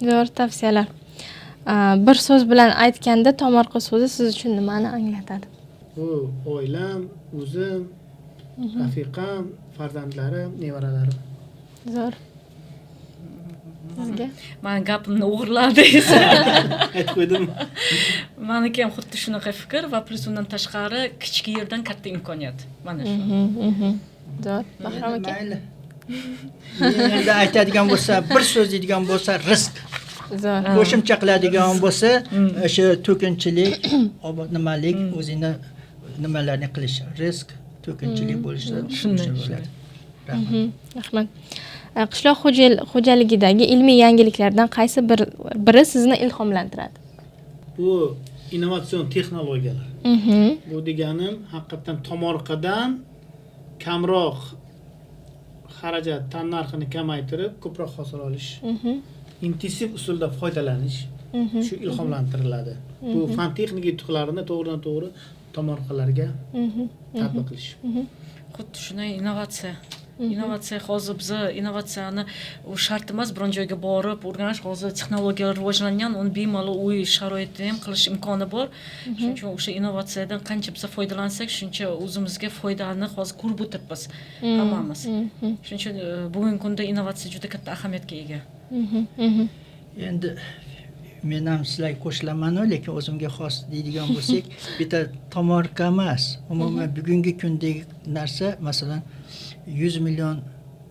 Zo'r tavsiyalar. Bir so'z bilan aytganda, tomorqa so'zi siz uchun nimani anglatadi? Bu oilam, o'zim, rafiqam, farzandlarim, nevaralarim. Zo'r. Sizga? Men gapimni o'g'irladingiz. Aytib qo'ydim. Meniki ham xuddi shunaqa fikr va plus undan tashqari kichik yerdan katta imkoniyat. Mana shu. Zo'r. Bahrom aka. Mayli. Endi aytadigan bo'lsa, bir so'z deydigan bo'lsa, rizq. Zo'r. Qo'shimcha qiladigan bo'lsa, o'sha to'kinchilik, nimalik, o'zingni nimalarni qilish, rizq, to'kinchilik bo'lsa, shunday bo'ladi. Rahmat. Qishloq xo'jaligidagi ilmiy yangiliklardan qaysi biri sizni ilhomlantiradi? Bu innovatsion texnologiyalar. Bu deganim haqiqatan tomorqadan kamroq xarajat, tannarxini kamaytirib, ko'proq hosil olish. Intensiv usulda foydalanish shu ilhomlantiriladi. Bu fan texnika yutuqlarini to'g'ridan-to'g'ri tomorqalarga tatbiq qilish. Xuddi shunday innovatsiya hozir biz innovatsiyani u shart emas, biron joyga borib o'rganish, hozir texnologiyalar rivojlangan, uni bemalol uy sharoitida ham qilish imkoni bor. Shuning uchun o'sha innovatsiyadan qancha biz foydalansak, shuncha o'zimizga foydani hozir ko'rib o'tiribmiz hammamiz. Shuning uchun bugungi kunda innovatsiya juda katta ahamiyatga ega. Endi men ham sizlarga qo'shilaman, lekin o'zimga xos deydigan bo'lsak, bitta tomorqa emas, umuman bugungi kundagi narsa, masalan 100 million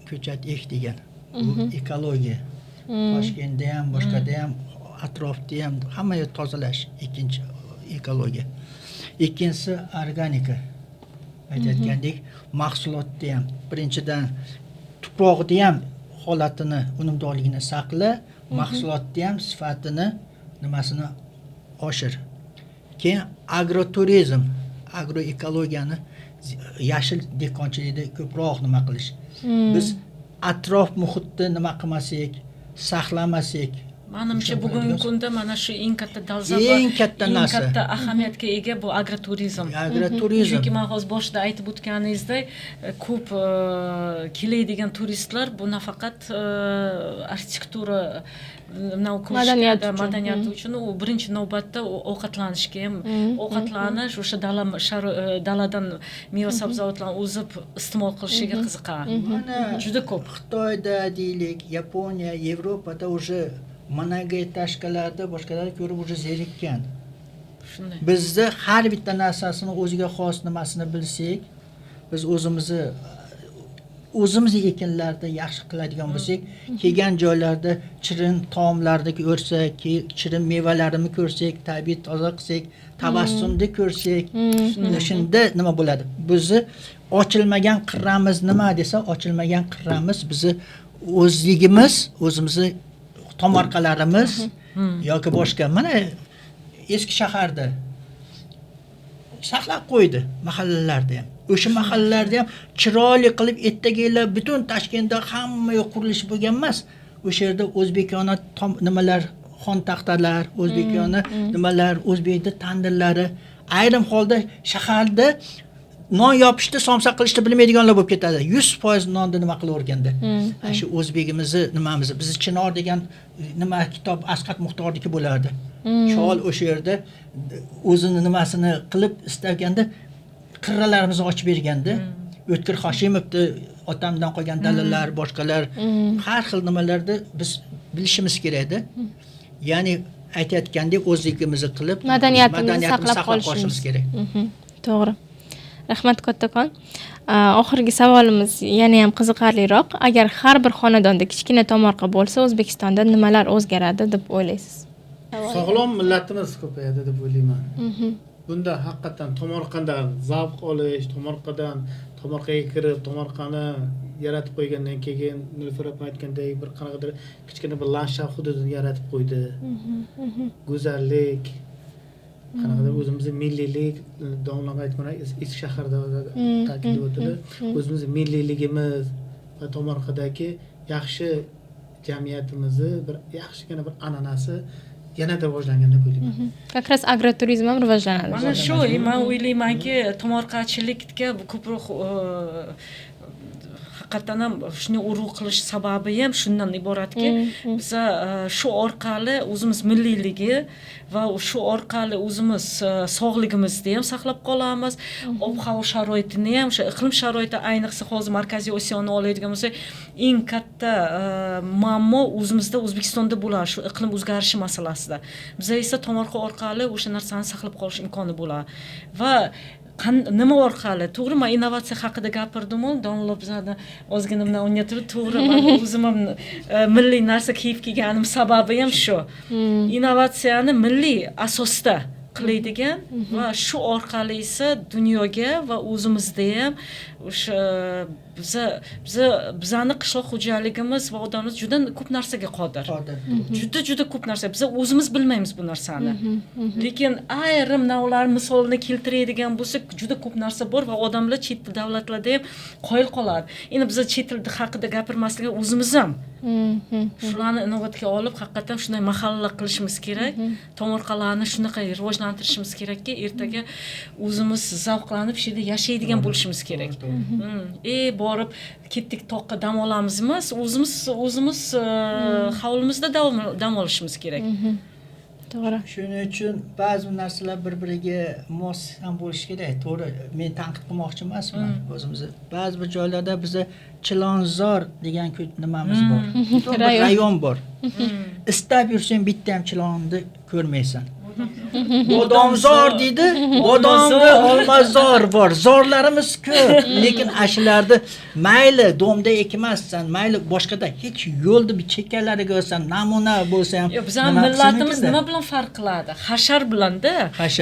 ko'chat ek degan. Bu ekologiya. Toshkentda ham, boshqada ham, atrofda ham hamma yer tozalash, ikkinchi ekologiya. Ikkinchisi organika. Aytayotgandek, mahsulotda ham birinchidan tuprog'ida ham holatini, unumdorligini saqla, mahsulotda ham sifatini, nimasini oshir. Keyin agroturizm, agroekologiyani yashil dehqonchilikda ko'proq nima qilish. Biz atrof muhitni nima qilmasak, saqlamasak, Manimcha bugungi kunda mana shu eng katta dolzarb eng katta eng narsa. katta ahamiyatga ega bu agroturizm. Agroturizm. Chunki men hozir boshida aytib o'tganingizdek, ko'p keladigan turistlar bu nafaqat arxitektura madaniyati uchun u birinchi navbatda ovqatlanishga ham ovqatlanish o'sha daladan meva sabzavotlarni o'zib iste'mol qilishiga qiziqadi. Juda ko'p. Xitoyda deylik, Yaponiya, Yevropada уже monogetashkalarda boshqalarga ko'ra уже zerikkan. Shunday. Bizda har bitta narsasini o'ziga xos nimasini bilsak, biz o'zimiz ekinlarda yaxshi qiladigan bo'lsak, kelgan joylarda chirin taomlarni ko'rsak, chirin mevalarini ko'rsak, tabiiy toza qilsak, tabassumni ko'rsak, shunda nima bo'ladi? Bizni ochilmagan qirramiz nima desa, ochilmagan qirramiz bizni o'zligimiz, o'zimizni tomorqalarimiz yoki boshqa. Mana eski shaharda saqlab qo'ydi mahallalarda ham. O'sha mahallalarda ham chiroyli qilib ertagalar butun Toshkentda hamma yoq qurilish bo'lgan emas. O'sha yerda o'zbekona nimalar, xon taxtalar, o'zbekona nimalar, o'zbekda tandirlari, ayrim holda shaharda non yopishni, somsa qilishni bilmaydiganlar bo'lib ketadi. 100% nonni nima qilib o'rgandi. Shu o'zbegimizni nimamizni, biz Chinor degan nima kitob Asqat Muxtorniki bo'lardi. Chol o'sha yerda o'zini nimasini qilib istaganda qirralarimizni ochib berganda, O'tkir Hoshimovni otamdan qolgan dalillar, boshqalar har xil nimalarda biz bilishimiz kerak-da. Ya'ni aytayotgandek o'zligimizni qilib, madaniyatimizni saqlab qolishimiz kerak. To'g'ri. Rahmat kattakon. Oxirgi savolimiz yana ham qiziqarliroq. Agar har bir xonadonda kichkina tomorqa bo'lsa, O'zbekistonda nimalar o'zgaradi deb o'ylaysiz? Sog'lom millatimiz ko'payadi deb o'ylayman. Bunda haqiqatan tomorqadan zavq olish, tomorqaga kirib, tomorqani yaratib qo'ygandan keyin Nilufar opa aytgandek bir qanaqadir kichkina bir landshaft hududini yaratib qo'ydi. Go'zallik, qanaqadir o'zimizning milliylik, domlaga aytgan eski shaharda ta'kidlab o'tdi. O'zimizning milliyligimiz va tomorqadagi yaxshi jamiyatimizni bir yaxshigina bir an'anasi yanada rivojlanganini o'ylayman. Как раз agroturizm ham rivojlanadi. Mana shu, men o'ylaymanki, tomorqachilikka ko'proq haqiqatan ham shuni urg'u qilish sababi ham shundan iboratki, biz shu orqali o'zimiz milliyligi va shu orqali o'zimiz sog'ligimizni ham saqlab qolamiz. Ob-havo sharoitini ham, o'sha iqlim sharoiti, ayniqsa hozir Markaziy Osiyoni oladigan bo'lsak, eng katta muammo o'zimizda O'zbekistonda bo'ladi, shu iqlim o'zgarishi masalasida. Biz esa tomorqa orqali o'sha narsani saqlab qolish imkoni bo'ladi. Va nima orqali? To'g'ri, men innovatsiya haqida gapirdim-ku, Donlab bizada ozgina bilan o'ynatib, to'g'ri, men o'zim ham milliy narsa kiyib kelganim sababi ham shu. Innovatsiyani milliy asosda qiladigan va shu orqali esa dunyoga va o'zimizda ham o'sha bizani qishloq xo'jaligimiz va odamimiz juda ko'p narsaga qodir. Juda ko'p narsa. Biz o'zimiz bilmaymiz bu narsani. Lekin ayrim navlar misolini keltiradigan bo'lsak, juda ko'p narsa bor va odamlar chet davlatlarda ham qoyil qoladi. Endi biz chet til haqida gapirmaslik o'zimiz ham shularni inovatga olib, haqiqatan shunday mahalla qilishimiz kerak. Tomorqalarni shunaqa rivojlantirishimiz kerakki, ertaga o'zimiz zavqlanib shu yerda yashaydigan bo'lishimiz kerak. Borib ketdik toqqa dam olamiz emas, o'zimiz hovlimizda dam olishimiz kerak. To'g'ri. Shuning uchun ba'zi narsalar bir-biriga mos ham bo'lishi kerak. To'g'ri, men tanqid qilmoqchi emasman o'zimizni. Ba'zi bir joylarda bizda Chilonzor degan nimamiz bor. Rayon bor. Istab yursang bitta ham chilonni ko'rmaysan. Bodomzor deydi, bodomda olmazor bor. Zorlarimiz ko'p, lekin ashularda mayli domda ekmassan, mayli boshqada hech yo'lda bir chekkalariga olsan, namuna bo'lsa ham. Bizning millatimiz nima bilan farq qiladi? Hashar bilanda.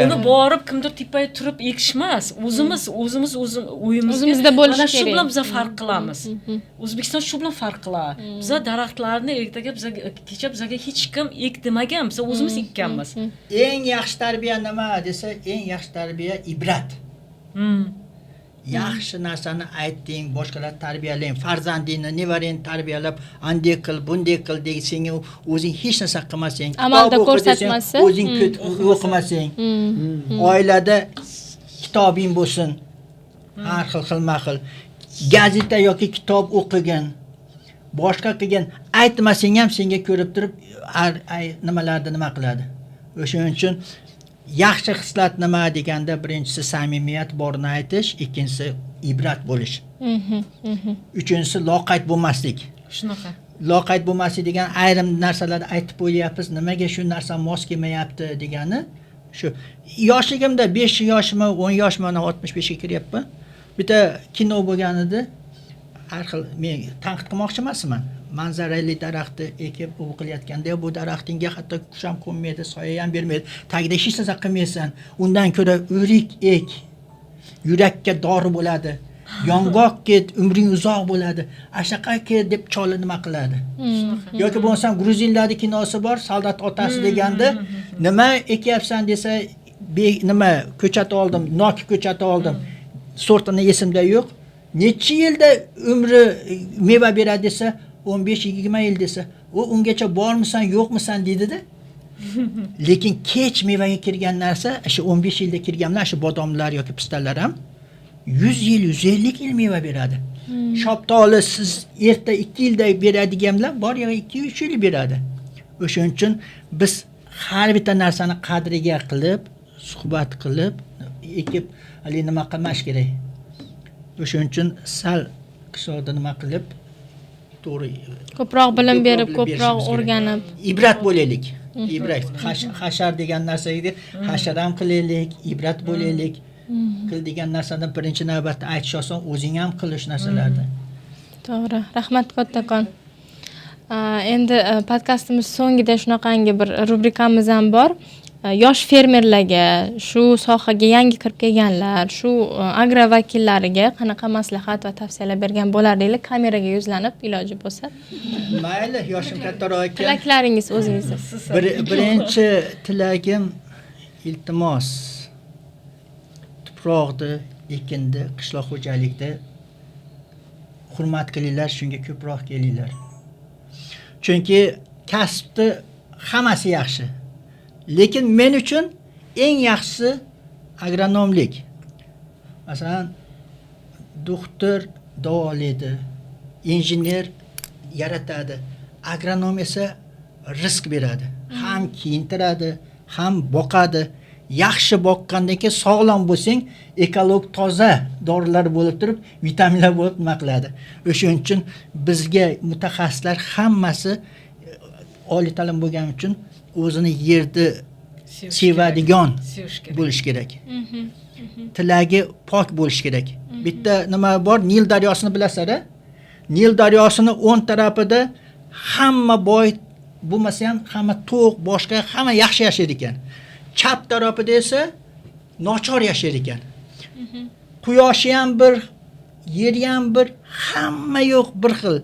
Uni borib kimdir tepaga turib ekishmas. O'zimiz uyimizda bo'lishi kerak. Shu bilan biz farq qilamiz. O'zbekiston shu bilan farq qiladi. Biz daraxtlarni ertaga kecha bizga hech kim ek demagan, biz o'zimiz ekkanmiz. Eng yaxshi tarbiya nima desa, eng yaxshi tarbiya ibrat. yaxshi narsani ayting, boshqalar tarbiyalang, farzandingni, nevarangni tarbiyalab, anday qil, bunday qil deb senga o'zing hech narsa qilmasang, Amalda kitob o'qi desang, ko'rsatmasa, o'zing o'qimasang, oilada kitobing bo'lsin. Har xil. Gazeta yoki kitob o'qigan, boshqa qilgan, aytmasang ham senga ko'rib turib, nimalarni nima qiladi. O'shaning uchun yaxshi xislat nima deganda birinchisi samimiyat borni aytish, ikkinchisi ibrat bo'lish. Uchinchisi loqayd bo'lmaslik. Shunaqa. Loqayd bo'lmaslik degan ayrim narsalarni aytib qo'yapmiz, nimaga shu narsa mos kelmayapti degani shu. Yoshligimda 5 yoshimda, 10 yoshimda 65 ga kiryapman. Bitta kino bo'lgan edi. Har xil men tanqid qilmoqchi emasman. Manzarali daraxtni ekib o'qilayotganda bu daraxtingga hatto qush ham qo'nmaydi, soya ham bermaydi. Tagida hech narsa qilmaysan. Undan ko'ra o'rik ek. Yurakka dori bo'ladi. Yong'oq ket, umring uzoq bo'ladi. Ashaqaki deb choli nima qiladi. Yoki bo'lmasam gruzinlarning kinosi bor, Soldat otasi deganda, nima ekyapsan desa, nima ko'chat oldim, nok ko'chati oldim. Sortini esimda yo'q. Necha yilda umri meva beradi desa, 15-20 yil desa, u ungacha bormisan, yo'qmisan dedi-da. Lekin kech mevaga kirgan narsa, shu 15 yilda kirganlar, shu bodomlar yoki pistalar ham 100 yil, 150 yil meva beradi. Shoptoli siz erta 2 yilda beradiganlar bor yo'q 2-3 yil beradi. O'shuning uchun biz har bitta narsani qadriga qilib, suhbat qilib, ekib, hali nima qilmash kerak. O'shuning uchun sal qishloqda nima qilib, to'g'ri ko'proq bilim berib, ko'proq o'rganib, ibrat bo'laylik. Ibrat, hashar degan narsaga hashar ham qilaylik, ibrat bo'laylik. Qil degan narsani birinchi navbatda aytish oson, o'zing ham qilish narsalarni. To'g'ri. Rahmat kattakon. Endi podkastimiz so'ngida shunaqangi bir rubrikamiz ham bor. Yosh fermerlarga, shu sohaga yangi kirib kelganlar, shu agro vakillariga qanaqa maslahat va tavsiyalar bergan bo'lardinglar? Kameraga yuzlanib iloji bo'lsa. Mayli, yoshim kattaroq ekan. Tilaklaringiz o'zingizni. Birinchi tilagim iltimos. Tuproqni, ekinni, qishloq xo'jalikda hurmat qilinglar, shunga ko'proq kelinglar. Chunki kasbni hammasi yaxshi. Lekin men uchun eng yaxshisi agronomlik. Masalan, doktor davolaydi, injener yaratadi. Agronom esa rizq beradi. Ham kiyintiradi, ham boqadi. Yaxshi boqqandan keyin sog'lom bo'lsang, ekolog toza dorilar bo'lib turib, vitaminlar bo'lib nima qiladi. O'shuning uchun bizga mutaxassislar hammasi oliy ta'lim bo'lgani uchun o'zini yerni sevadigan bo'lish kerak. Tilagi pok bo'lish kerak. Bitta nima bor, Nil daryosini bilasizlar-a? Nil daryosini 10 tarafida hamma boy bo'lmasa ham hamma to'q, boshqa hamma yaxshi yashaydi ekan. Chap tarafida esa nochor yashaydi ekan. Quyoshi ham bir, yeri ham bir, hamma yo'q bir xil.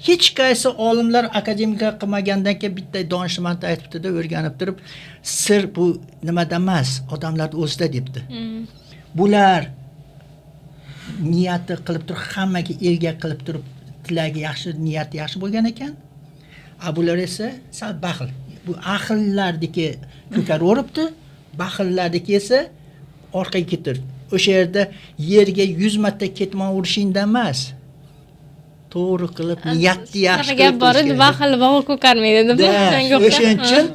Hech qaysi olimlar akademika qilmagandan keyin bitta donishmand aytibdi-da, o'rganib turib, sir bu nimada emas, odamlar o'zida debdi. Bular niyati qilib turib, hammaga elga qilib turib, tilagi yaxshi, niyati yaxshi bo'lgan ekan. Bular esa sal baxil. Bu aqllardagi ko'karaveribdi, baxillardagi esa orqaga ketir. O'sha yerda yerga 100 marta ketmon urishingda emas. To'g'ri qilib, niyatni yaxshi qilib. Bor edi, baxil bog'i ko'karmaydi deb o'shaning uchun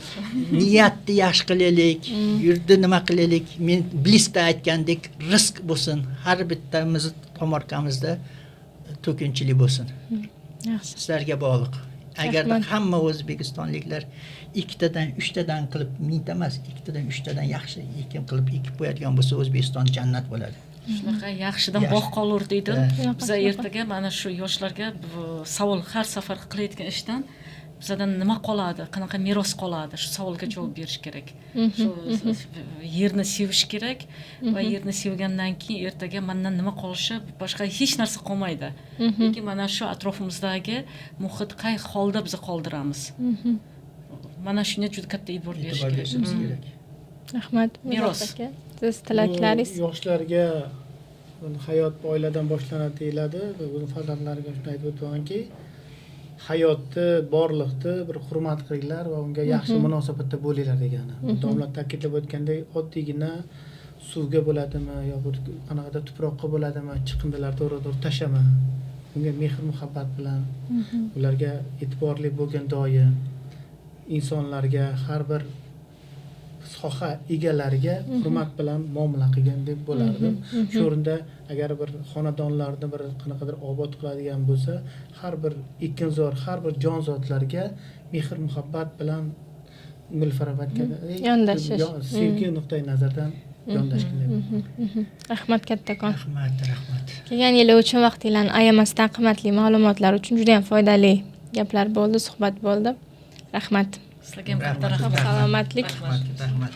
niyatni yaxshi qilaylik, yurtni nima qilaylik. Men Blissda aytgandek, rizq bo'lsin. Har bittamiz tomorqamizda to'kinchilik bo'lsin. Yaxshi. Sizlarga bog'liq. Agarda hamma o'zbekistonliklar 2tadan 3tadan qilib, mingta emas, 2tadan 3tadan yaxshi ekin qilib ekib qo'yadigan bo'lsa, O'zbekiston jannat bo'ladi. Shunaqa yaxshidan bog' qolur deydi. Biz ertaga mana shu yoshlarga savol har safar qilayotgan ishdan bizdan nima qoladi, qanaqa meros qoladi, shu savolga javob berish kerak. Shu yerni sevish kerak va yerni sevgandan keyin ertaga mendan nima qolishi, boshqa hech narsa qolmaydi. Lekin mana shu atrofimizdagi muhit qay holda biz qoldiramiz. Mana shunga juda katta e'tibor berish kerak. Rahmat. Meros. Siz tilaklaringiz. Yoshlarga buni hayot oiladan boshlanadi deyiladi va o'zi farzandlariga shuni aytib o'tganki, hayotni, borliqni bir hurmat qilinglar va unga yaxshi munosabatda bo'linglar degani. Domla ta'kidlab o'tgandek, oddiygina suvga bo'ladimi yo bir qanaqadir tuproqqa bo'ladimi, chiqindilar to'g'ri-to'g'ri tashlama. Unga mehr muhabbat bilan, ularga e'tiborli bo'lgan doim, insonlarga, har bir soha egalariga hurmat bilan muomala qilgan deb bo'lardim. Shu o'rinda agar bir xonadonlarni bir qanaqadir obod qiladigan bo'lsa, har bir ekinzor, har bir jonzotlarga mehr muhabbat bilan Gulfarobatga yondashish, sevgi nuqtai nazardan yondashgan. Rahmat kattakon. Rahmat. Kelgan yili uchun vaqtinglarni ayamasdan qimmatli ma'lumotlar uchun juda ham foydali gaplar bo'ldi, suhbat bo'ldi. Rahmat. Sizlarga ham katta rahmat. Salomatlik. Rahmat.